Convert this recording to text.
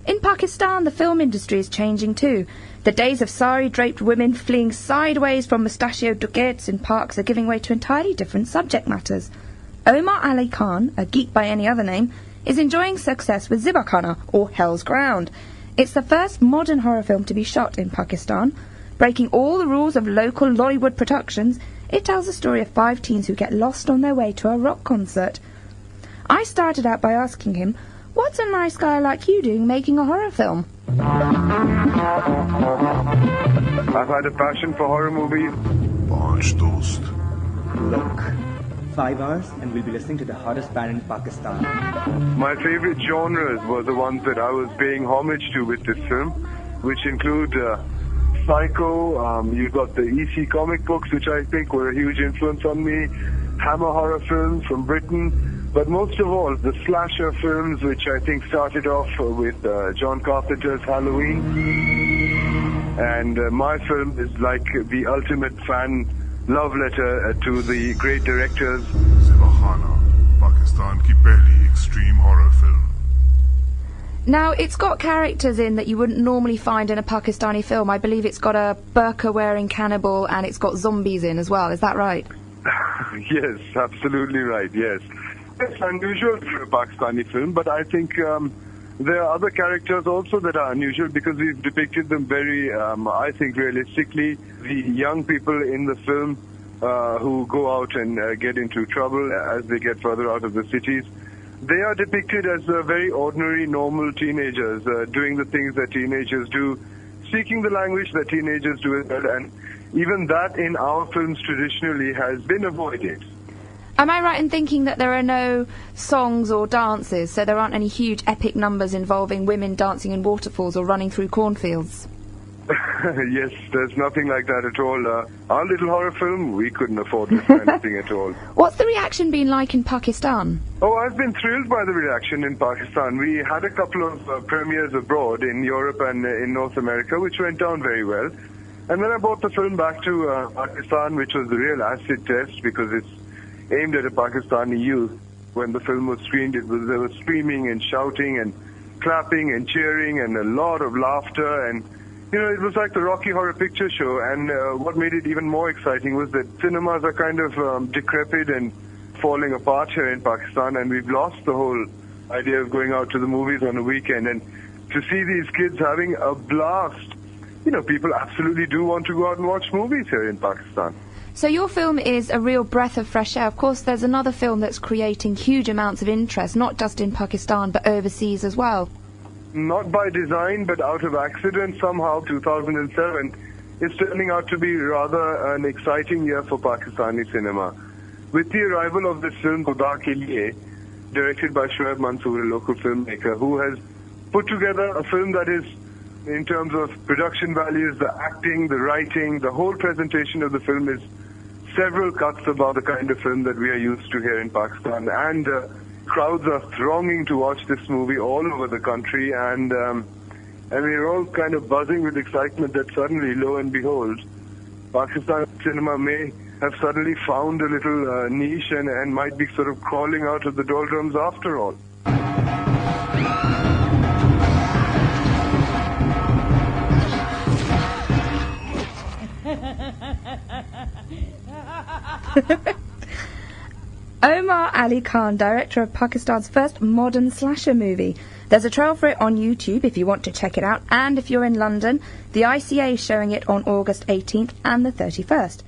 In Pakistan, the film industry is changing too. The days of sari-draped women fleeing sideways from mustachioed ducats in parks are giving way to entirely different subject matters. Omar Ali Khan, a geek by any other name, is enjoying success with ZIBAHKHANA, or Hell's Ground. It's the first modern horror film to be shot in Pakistan. Breaking all the rules of local Lollywood productions, it tells the story of 5 teens who get lost on their way to a rock concert. I started out by asking him, what's a nice guy like you doing making a horror film? I've had a passion for horror movies. Look, 5 hours and we'll be listening to the hottest band in Pakistan. My favorite genres were the ones that I was paying homage to with this film, which include Psycho, you've got the EC comic books, which I think were a huge influence on me, Hammer horror films from Britain, but most of all, the slasher films, which I think started off with John Carpenter's Halloween. And my film is like the ultimate fan love letter to the great directors. ZIBAHKHANA, Pakistan ki pehli extreme horror film. Now, it's got characters in that you wouldn't normally find in a Pakistani film. I believe it's got a burqa-wearing cannibal and it's got zombies in as well. Is that right? Yes, absolutely right, yes. It's unusual for a Pakistani film, but I think there are other characters also that are unusual because we've depicted them very, I think, realistically. The young people in the film who go out and get into trouble as they get further out of the cities, they are depicted as very ordinary, normal teenagers doing the things that teenagers do, speaking the language that teenagers do as well, and even that in our films traditionally has been avoided. Am I right in thinking that there are no songs or dances, so there aren't any huge epic numbers involving women dancing in waterfalls or running through cornfields? Yes, there's nothing like that at all. Our little horror film, we couldn't afford this kind of thing at all. What's the reaction been like in Pakistan? Oh, I've been thrilled by the reaction in Pakistan. We had a couple of premieres abroad in Europe and in North America, which went down very well. And then I brought the film back to Pakistan, which was the real acid test because it's aimed at a Pakistani youth. When the film was screened, there was screaming and shouting and clapping and cheering and a lot of laughter, and it was like the Rocky Horror Picture Show. And what made it even more exciting was that cinemas are kind of decrepit and falling apart here in Pakistan, and we've lost the whole idea of going out to the movies on a weekend. And to see these kids having a blast, people absolutely do want to go out and watch movies here in Pakistan. So your film is a real breath of fresh air. Of course, there's another film that's creating huge amounts of interest, not just in Pakistan, but overseas as well. Not by design, but out of accident somehow, 2007 is turning out to be rather an exciting year for Pakistani cinema. With the arrival of this film, Khuda Ke Liye, directed by Shoaib Mansoor, a local filmmaker, who has put together a film that is, in terms of production values, the acting, the writing, the whole presentation of the film is several cuts above the kind of film that we are used to here in Pakistan. And crowds are thronging to watch this movie all over the country, and we're all kind of buzzing with excitement that suddenly, lo and behold, Pakistan cinema may have suddenly found a little niche and might be sort of crawling out of the doldrums after all. Omar Ali Khan, director of Pakistan's first modern slasher movie. There's a trail for it on YouTube if you want to check it out, and if you're in London, the ICA is showing it on August 18th and the 31st.